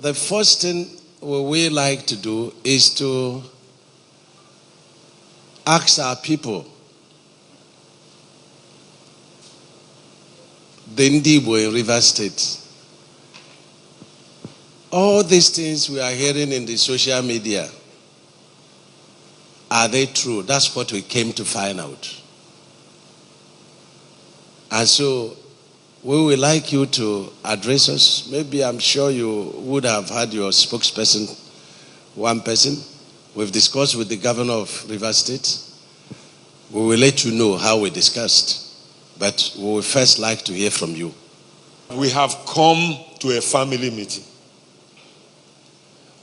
the first thing we like to do is to ask our people, the Ndigbo in Rivers State, all these things we are hearing in the social media, are they true? That's what we came to find out. And so we would like you to address us. Maybe I'm sure you would have had your spokesperson, one person. We've discussed with the governor of Rivers State. We will let you know how we discussed. But we would first like to hear from you. We have come to a family meeting.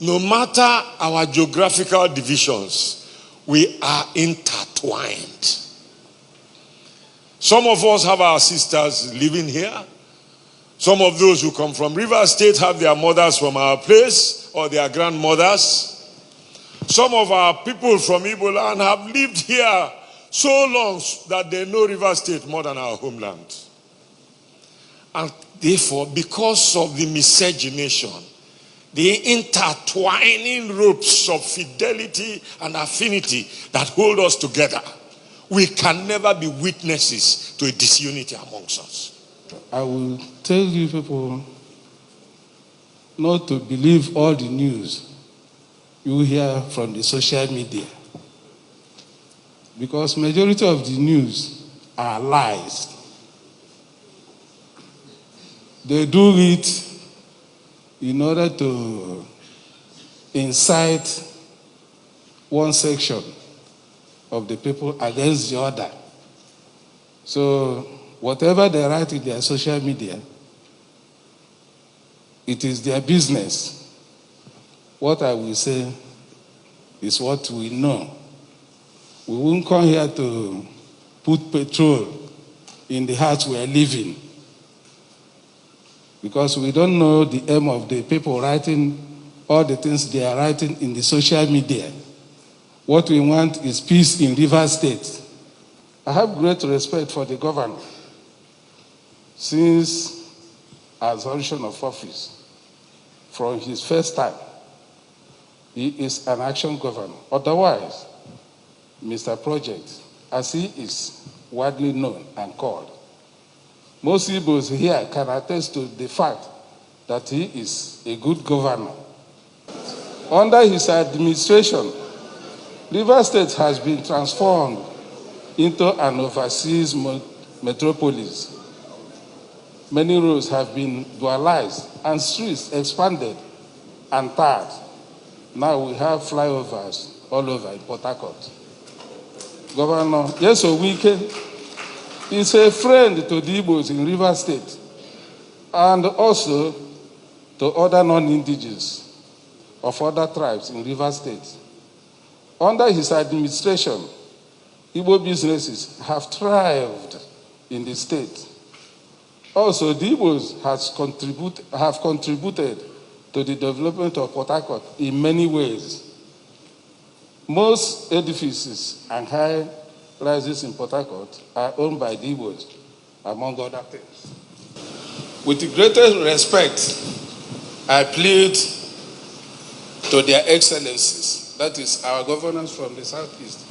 No matter our geographical divisions, we are intertwined. Some of us have our sisters living here. Some of those who come from Rivers State have their mothers from our place or their grandmothers. Some of our people from Igbo land have lived here so long that they know Rivers State more than our homeland. And therefore, because of the miscegenation, the intertwining ropes of fidelity and affinity that hold us together, we can never be witnesses to a disunity amongst us. I will tell you people not to believe all the news you hear from the social media, because majority of the news are lies. They do it in order to incite one section of the people against the other. So whatever they write in their social media, it is their business. What I will say is what we know. We won't come here to put petrol in the house we are living, because we don't know the aim of the people writing all the things they are writing in the social media. What we want is peace in Rivers State. I have great respect for the governor. Since assumption of office, from his first time, he is an action governor. Otherwise, Mr. Project, as he is widely known and called, most Igbos here can attest to the fact that he is a good governor. Under his administration, Rivers State has been transformed into an overseas metropolis. Many roads have been dualized and streets expanded and tarred. Now we have flyovers all over in Port Harcourt. Governor Wike is a friend to the Igbos in Rivers State and also to other non-indigenous of other tribes in Rivers State. Under his administration, Igbo businesses have thrived in the state. Also, the Igbos have contributed to the development of Port Harcourt in many ways. Most edifices and high rises in Port Harcourt are owned by the Igbos, among other things. With the greatest respect, I plead to their excellencies, that is our governors from the Southeast,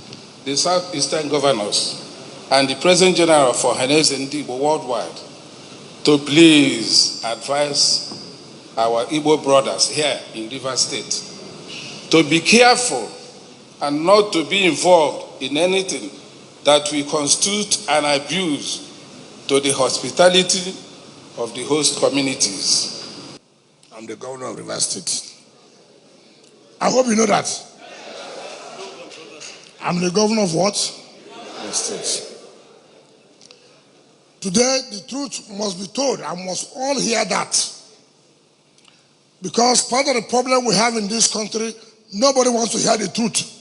the Southeastern governors, and the President General for Ohaneze Ndigbo worldwide, to please advise our Igbo brothers here in Rivers State to be careful and not to be involved in anything that will constitute an abuse to the hospitality of the host communities. I'm the governor of Rivers State. I hope you know that. I'm the governor of what? Rivers State. Today, the truth must be told. I must all hear that. Because part of the problem we have in this country, nobody wants to hear the truth.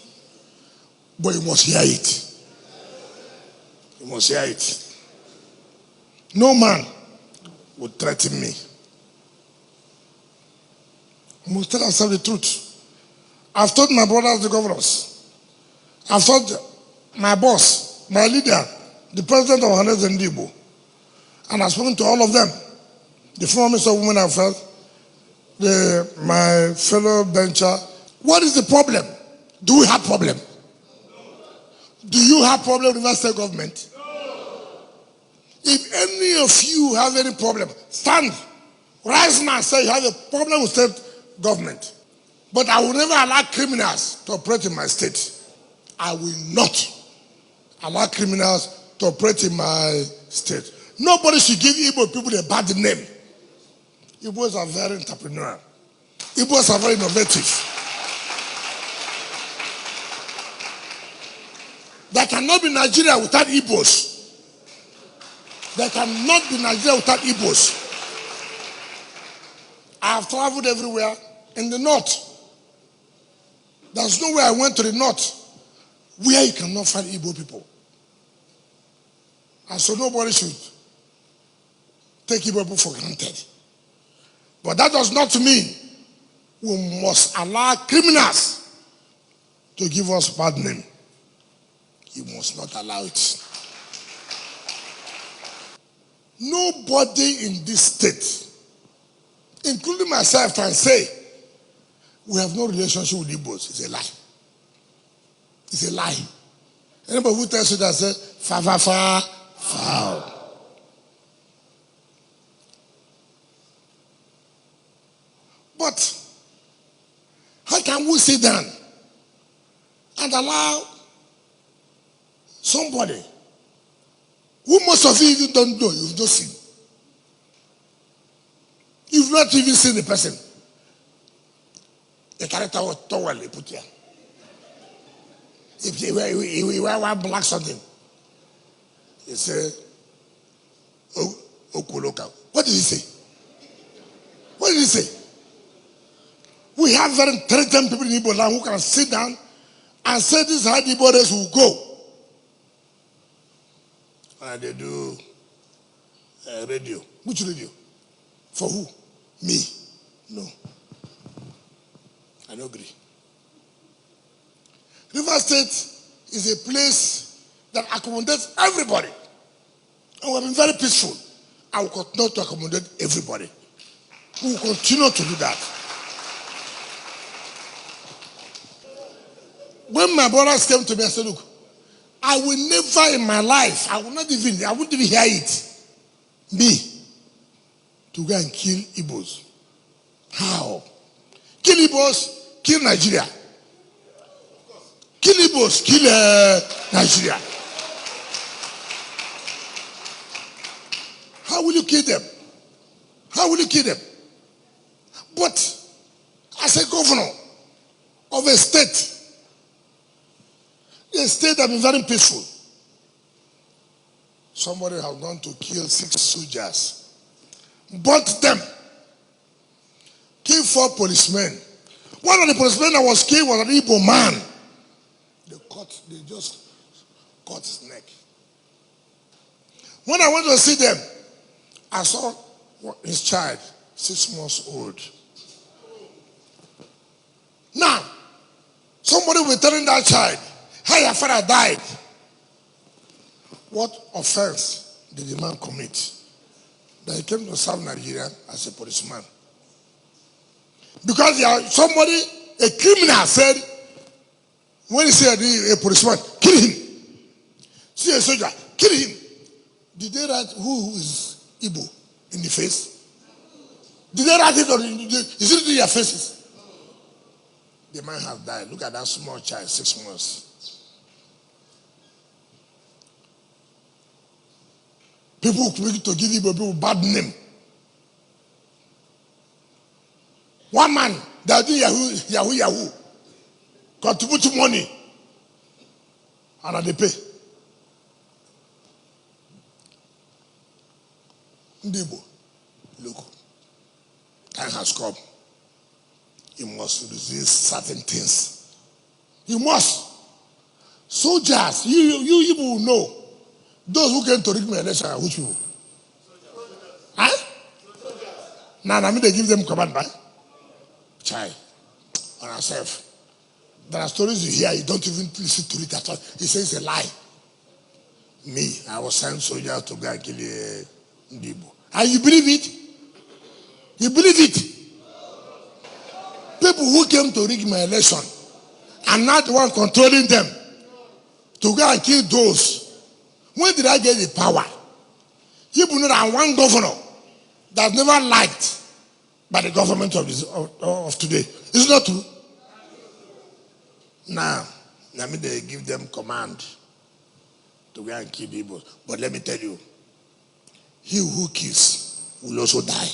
But you must hear it. You must hear it. No man would threaten me. We must tell ourselves the truth. I've told my brothers, the governors. I've told my boss, my leader, the president of Ohaneze Ndigbo. And I've spoken to all of them. The former Minister of Women Affairs, my fellow bencher, what is the problem? Do we have problem? Do you have problem with the state government? If any of you have any problem, stand, rise now and say you have a problem with state government. But I will never allow criminals to operate in my state. I will not allow criminals to operate in my state. Nobody should give Igbo people a bad name. Igbos are very entrepreneurial. Igbos are very innovative. There cannot be Nigeria without Igbos. There cannot be Nigeria without Igbos. I have traveled everywhere in the north. There's nowhere I went to the north where you cannot find Igbo people. And so nobody should take Igbo people for granted. But that does not mean we must allow criminals to give us bad name. You must not allow it. Nobody in this state, including myself, can say we have no relationship with Igbos. It's a lie. It's a lie. Anybody who tells you that, say, foul. But how can we sit down and allow somebody who most of you even don't know, you've not seen. You've not even seen the person. The character was towel he put here. If he wear one black something, he say, Okoloka. What did he say? What did he say? We have very intelligent people in Igbo land who can sit down and say this is how the Igbo race will go. And they do radio. Which radio? For who? Me. No. I don't agree. River State is a place that accommodates everybody. And we've been very peaceful. I will continue to accommodate everybody. We will continue to do that. When my brothers came to me, I said, look, I will never in my life, I wouldn't even hear it. Me, to go and kill Igbos. How? Kill Igbos, kill Nigeria. Kill Igbos, kill Nigeria. How will you kill them? How will you kill them? But as a governor of a state that has been very peaceful, somebody has gone to kill 6 soldiers, burnt them, killed 4 policemen. One of the policemen that was killed was an Igbo man. They just cut his neck. When I went to see them, I saw his child, 6 months old. Now, somebody will be telling that child, hey, your father died. What offense did the man commit? That he came to serve Nigeria as a policeman. Because somebody, a criminal said, when he said a policeman, kill him. See a soldier, kill him. Did they write who is Igbo in the face? Did they write it or is it in their faces? The man has died. Look at that small child, 6 months. People quick to give Igbo people bad name. One man, they do Yahoo. Contribute money. And they pay. Ndigbo, look, time has come. You must resist certain things. You must. Soldiers, you will know. Those who came to read my election are which people? Huh? Now, I mean they give them command, right? Child, on ourselves. There are stories you hear, you don't even listen to it at all. He says it's a lie. Me, I was sent soldiers to go and kill Ndigbo. And you believe it? You believe it? to rig my election. I'm not the one controlling them to go and kill those. When did I get the power? You know that one governor that's never liked by the government of today. It's not true. Now, let me give them command to go and kill people. But let me tell you, he who kills will also die.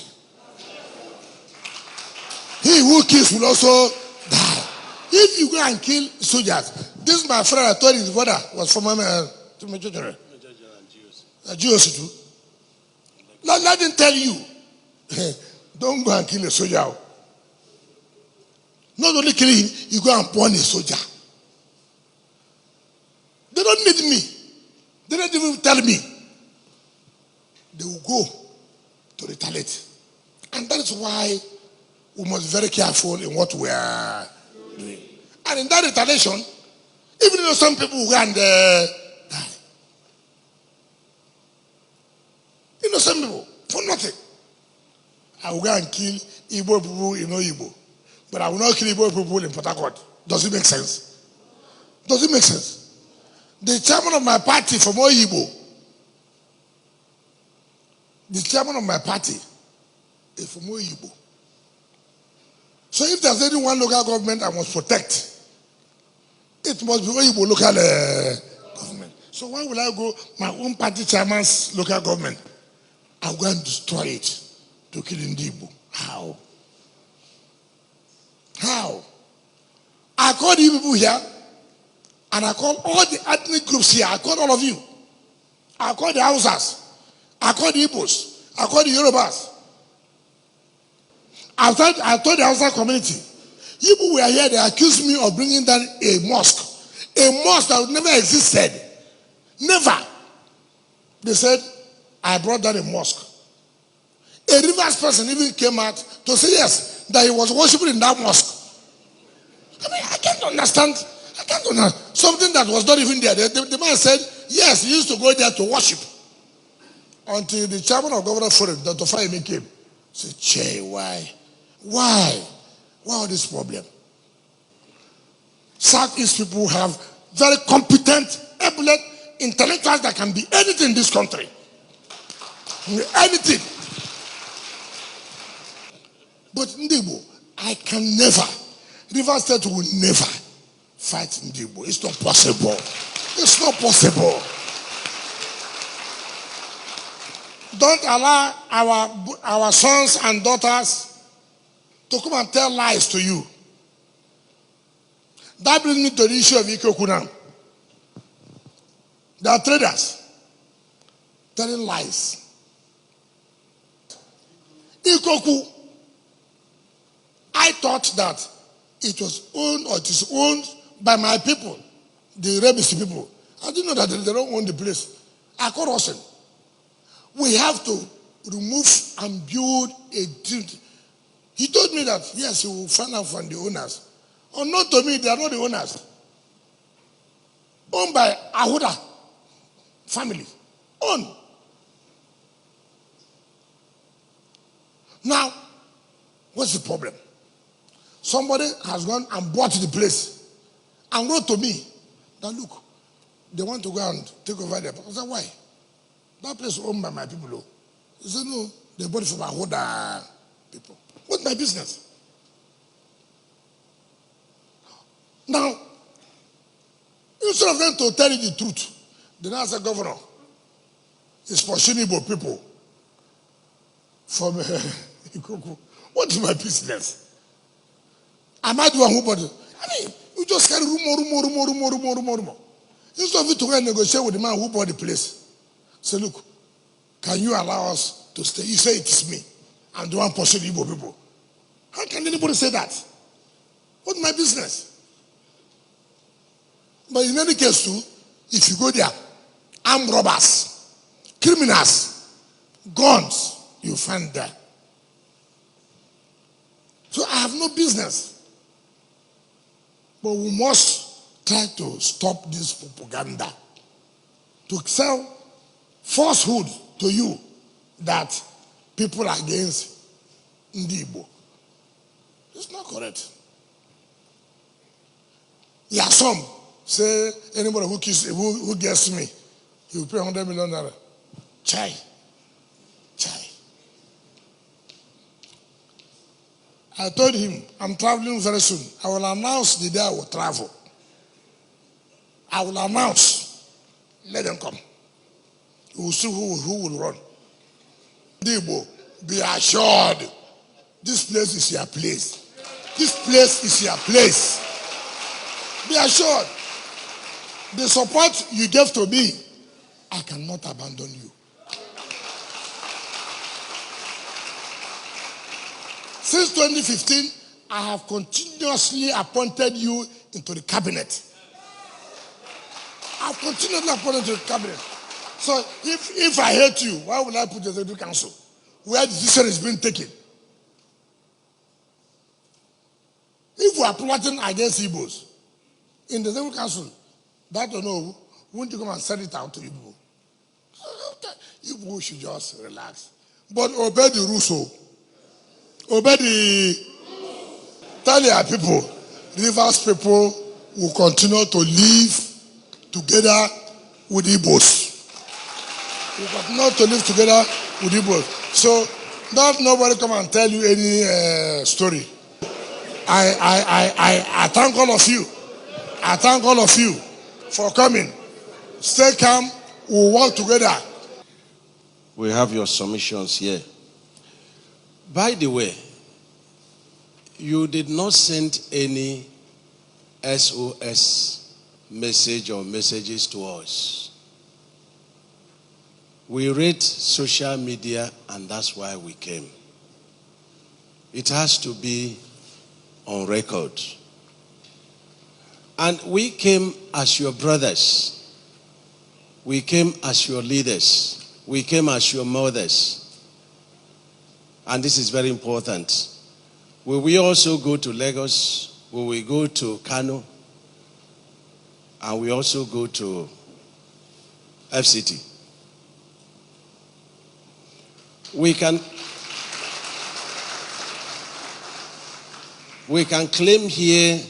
He who kills will also die. If you go and kill soldiers, this is my friend, I told his brother was former Major General. GOC too. Let him tell you, don't go and kill a soldier. Not only kill him, you go and burn a soldier. They don't need me. They don't even tell me. They will go to retaliate. And that is why we must be very careful in what we are doing. And in that retaliation, even though some people will go and die. Innocent people, for nothing. I will go and kill Igbo people in Igbo. But I will not kill Igbo people in Port Harcourt. Does it make sense? Does it make sense? The chairman of my party from Igbo, the chairman of my party is from Igbo. So if there's any one local government I must protect, it must be Igbo local government. So why will I go my own party chairman's local government? I'll go and destroy it to kill Ndigbo. How? How? I called you people here, and I called all the ethnic groups here. I called all of you. I called the Hausas. I called the Igbos. I called the Yorubas. I told the Hausa community, you people were here, they accused me of bringing down a mosque. A mosque that never existed. Never. They said, I brought down a mosque. A Rivers person even came out to say yes, that he was worshiping in that mosque. I mean, I can't understand. Something that was not even there. The man said, yes, he used to go there to worship. Until the chairman of Governors Forum, Dr. Fahimi came. He said, Che, why? Why all this problem? Southeast people have very competent, able intellectuals that can be anything in this country. Anything. But Ndigbo, I can never, River State will never fight Ndigbo. It's not possible. It's not possible. Don't allow our sons and daughters to come and tell lies to you. That brings me to the issue of Ikoku now. There are traders telling lies. Ikoku, I thought that it was owned or it is owned by my people, the Rebisi people. I didn't know that they don't own the place. I called Rosen. We have to remove and build a deal. He told me that, yes, he will find out from the owners. Unknown to me, they are not the owners. Owned by Ahuda family. Owned. Now, what's the problem? Somebody has gone and bought the place and wrote to me that, look, they want to go and take over there. I said, why? That place is owned by my people. He said, no, they bought it from Ahuda people. What's my business? Now, instead of them to tell you the truth, the now say, Governor, is pursuing Igbo people from Ikoku. What is my business? Am I the one who bought it? I mean, you just carry rumor. Instead of you to go and negotiate with the man who bought the place, say, look, can you allow us to stay? You say it is me. I'm the one pursuing Igbo people. How can anybody say that? What's my business? But in any case, too, if you go there, armed robbers, criminals, guns, you find there. So I have no business. But we must try to stop this propaganda. To sell falsehood to you that people are against Ndigbo. It's not correct. Yeah, some say anybody who gets me, he will pay 100 million naira. Chai. I told him, I'm traveling very soon. I will announce the day I will travel. I will announce. Let them come. We will see who will run. Ndigbo, be assured. This place is your place. This place is your place. Be assured. The support you gave to me, I cannot abandon you. Since 2015, I have continuously appointed you into the cabinet. I've continuously appointed you to the cabinet. So if I hate you, why would I put the executive council where decision is being taken? If we are plotting against Igbos in the executive council, that or no, won't you come and send it out to Igbo? Igbo should just relax. But obey the rules. Obey the... Tell your people, Rivers people will continue to live together with Igbos. We continue to live together with Igbos. So, don't nobody come and tell you any story. I thank all of you. I thank all of you for coming. Stay calm. We'll work together. We have your submissions here. By the way, you did not send any SOS message or messages to us. We read social media and that's why we came. It has to be on record. And we came as your brothers. We came as your leaders. We came as your mothers. And this is very important. Will we also go to Lagos? Will we go to Kano? And we also go to FCT. We can claim here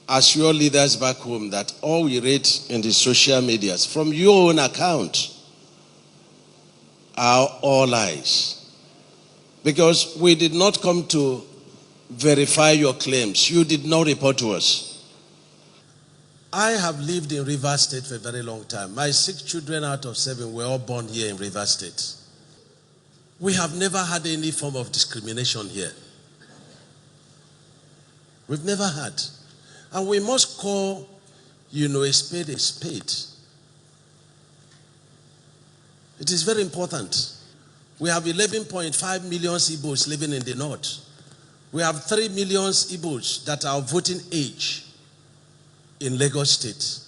as your leaders back home that all we read in the social medias from your own account are all lies. Because we did not come to verify your claims. You did not report to us. I have lived in Rivers State for a very long time. My 6 children out of 7 were all born here in Rivers State. We have never had any form of discrimination here. We've never had. And we must call, a spade a spade. It is very important. We have 11.5 million Igbos living in the north. We have 3 million Igbos that are voting age in Lagos State.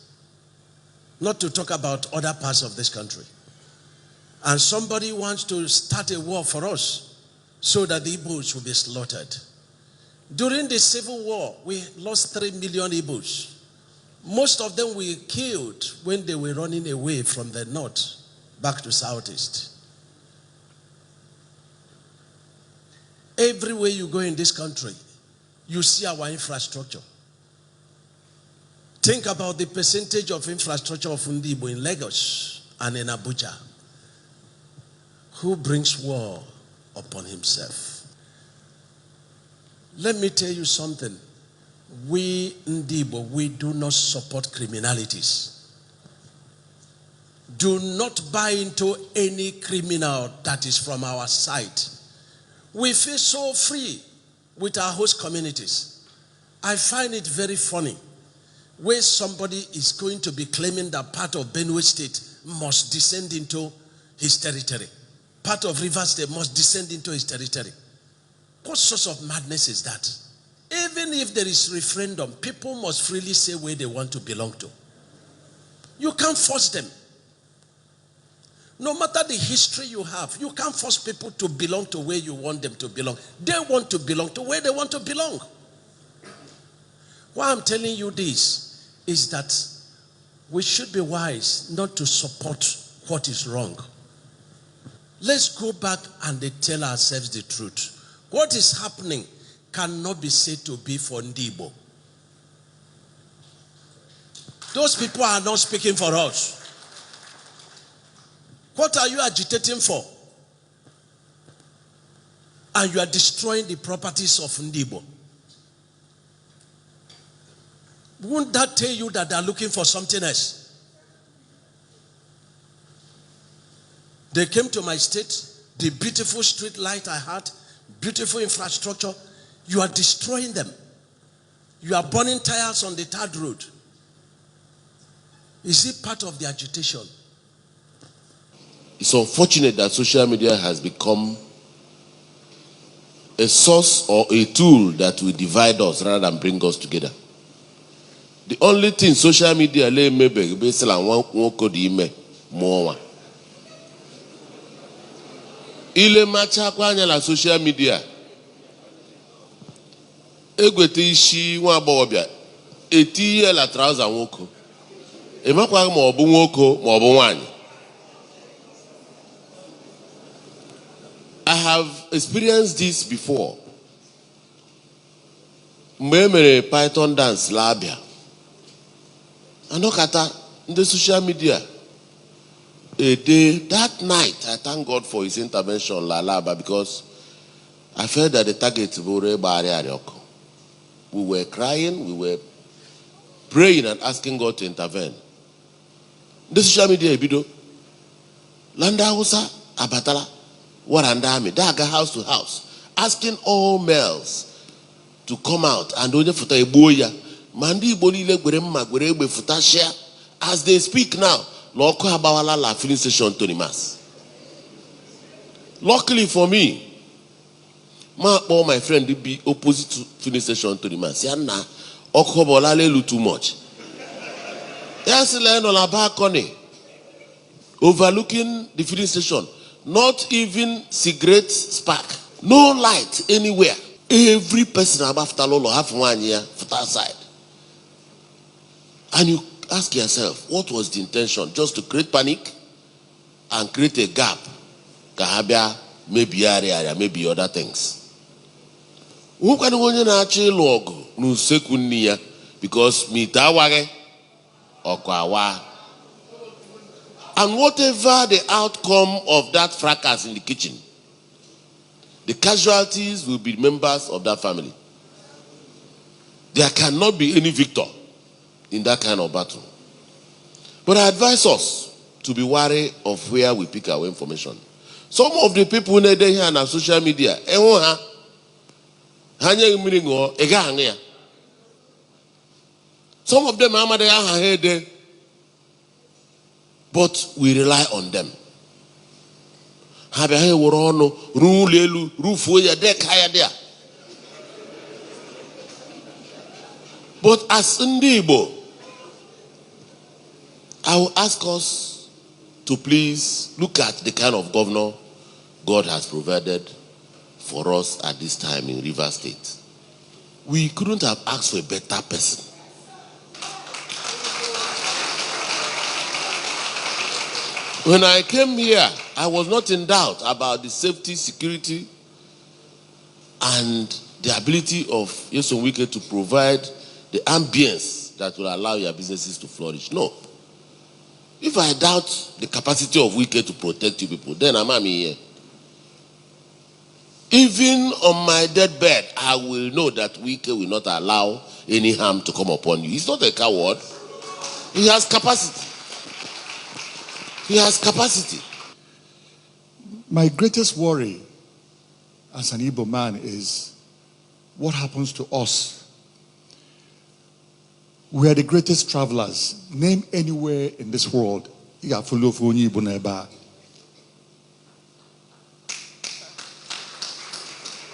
Not to talk about other parts of this country. And somebody wants to start a war for us so that the Igbos will be slaughtered. During the Civil War, we lost 3 million Igbos. Most of them were killed when they were running away from the north back to southeast. Everywhere you go in this country, you see our infrastructure. Think about the percentage of infrastructure of Ndigbo in Lagos and in Abuja. Who brings war upon himself? Let me tell you something. We, Ndigbo, we do not support criminalities. Do not buy into any criminal that is from our side. We feel so free with our host communities. I find it very funny where somebody is going to be claiming that part of Benue State must descend into his territory. Part of Rivers State must descend into his territory. What sort of madness is that? Even if there is referendum, people must freely say where they want to belong to. You can't force them. No matter the history you have, you can't force people to belong to where you want them to belong. They want to belong to where they want to belong. Why I'm telling you this is that we should be wise not to support what is wrong. Let's go back and tell ourselves the truth. What is happening cannot be said to be for Ndigbo. Those people are not speaking for us. What are you agitating for? And you are destroying the properties of Ndigbo. Won't that tell you that they are looking for something else? They came to my state, the beautiful street light I had, beautiful infrastructure. You are destroying them. You are burning tires on the third road. Is it part of the agitation? It's unfortunate that social media has become a source or a tool that will divide us rather than bring us together. The only thing social media lay maybe based on one code email more. Ile macha kwanya la social media. Egwete ishi nwa agbọghọbịa etiye la trouser nwoke. Emakwa ma ọ bụ nwoke ma ọ bụ nwanyị. I have experienced this before. Mgbe mere Python dance labia. Anokata the social media. A day, that night, I thank God for his intervention, Lalaba, because I felt that the target was we were crying, we were praying and asking God to intervene. The social media, Ibido, Landa Hausa, Abatala, Warandami, Daga house to house, asking all males to come out and only futa eboya. Mandi bolile gweremma gwerebe futa share. As they speak now, Loko Abawala la filling station Tony Mas. Luckily for me, my friend did be opposite to filling station Tony Mas. Yana Okobola lelu too much. Yes, land on a balcony, overlooking the filling station. Not even cigarette spark. No light anywhere. Every person above Talolo have 1 year for that side. And you ask yourself, what was the intention? Just to create panic and create a gap. Kahabia, maybe area, maybe other things. Who can go in a log no sekunia because mitaware or kwawa. And whatever the outcome of that fracas in the kitchen, the casualties will be members of that family. There cannot be any victor in that kind of battle. But I advise us to be wary of where we pick our information. Some of the people here on social media, some of them are but we rely on them. But as Ndigbo, I will ask us to please look at the kind of governor God has provided for us at this time in Rivers State. We couldn't have asked for a better person. When I came here, I was not in doubt about the safety, security, and the ability of Nyesom Wike to provide the ambience that will allow your businesses to flourish. No. If I doubt the capacity of Wike to protect you people, then I'm here. Even on my deathbed, I will know that Wike will not allow any harm to come upon you. He's not a coward. He has capacity. He has capacity. My greatest worry as an Igbo man is what happens to us. We are the greatest travelers. Name anywhere in this world.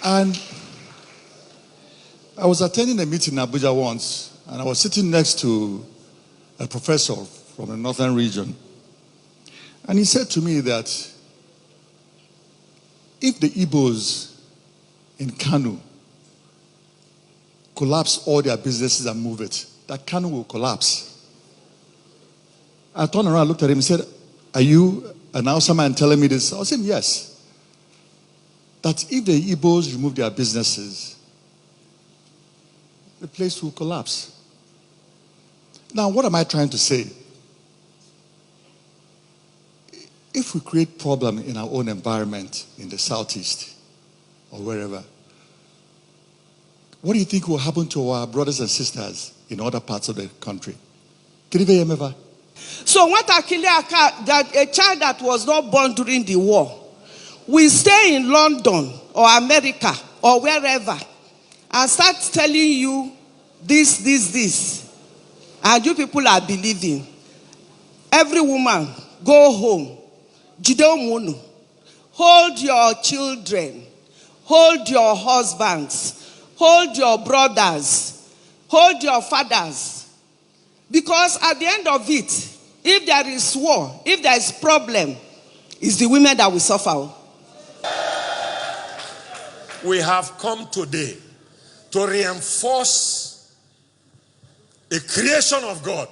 And I was attending a meeting in Abuja once, and I was sitting next to a professor from the northern region. And he said to me that if the Igbos in Kanu collapse all their businesses and move it, that Kanu will collapse. I turned around, looked at him and said, are you an Hausa man telling me this? I was saying, yes. That if the Igbos remove their businesses, the place will collapse. Now, what am I trying to say? If we create problem in our own environment, in the southeast or wherever, what do you think will happen to our brothers and sisters in other parts of the country? So what that a child that was not born during the war will stay in London or America or wherever and start telling you this. And you people are believing. Every woman, go home. Hold your children. Hold your husbands. Hold your brothers. Hold your fathers. Because at the end of it, if there is war, if there is problem, it's the women that will suffer. We have come today to reinforce a creation of God,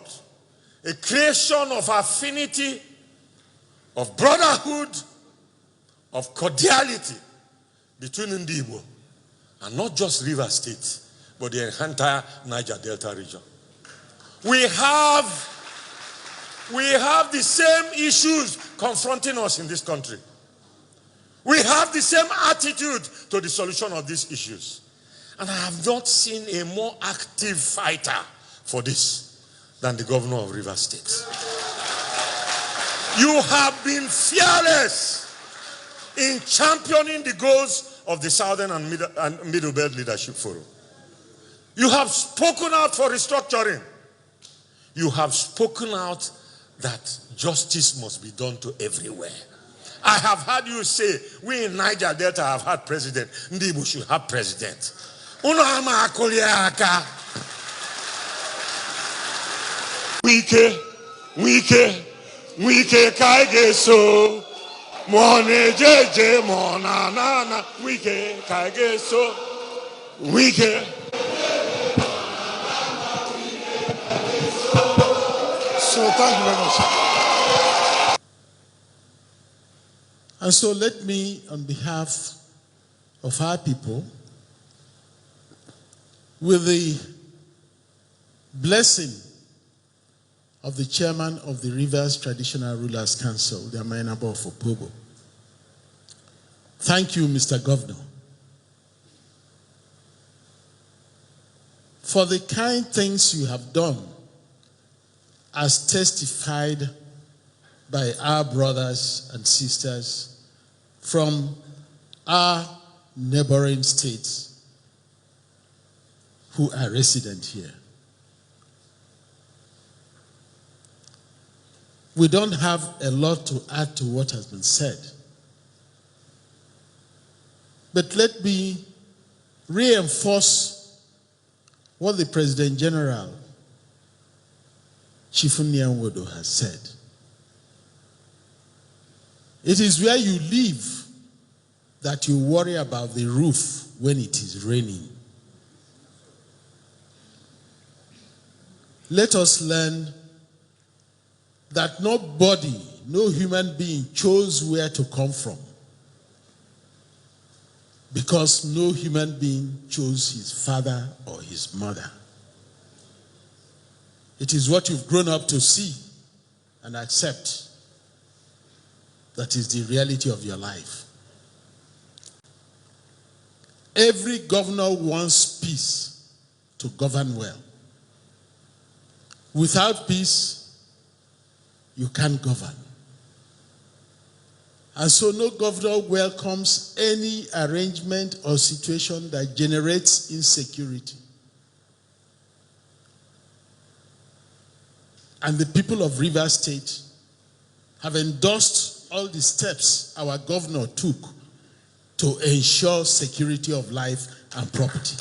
a creation of affinity, of brotherhood, of cordiality between Ndigbo, and not just River State, but the entire Niger Delta region. We have the same issues confronting us in this country. We have the same attitude to the solution of these issues. And I have not seen a more active fighter for this than the governor of River State. You have been fearless in championing the goals of the Southern and Middle Belt Leadership Forum. You have spoken out for restructuring. You have spoken out that justice must be done to everywhere. I have heard you say, we in Niger Delta have had president. Ndigbo should have president. Wike kaige so. Mone jeje mona na na. Wike kaige so. Wike. So thank you very much. And so let me, on behalf of our people, with the blessing of the chairman of the Rivers Traditional Rulers Council, the Amainabo of Opobo, thank you, Mr. Governor, for the kind things you have done as testified by our brothers and sisters from our neighboring states who are resident here. We don't have a lot to add to what has been said. But let me reinforce what the President General, Chifu Nwodo, has said. It is where you live that you worry about the roof when it is raining. Let us learn that nobody, no human being chose where to come from, because no human being chose his father or his mother. It is what you've grown up to see and accept that is the reality of your life. Every governor wants peace to govern well. Without peace, you can't govern. And so no governor welcomes any arrangement or situation that generates insecurity. And the people of Rivers State have endorsed all the steps our governor took to ensure security of life and property.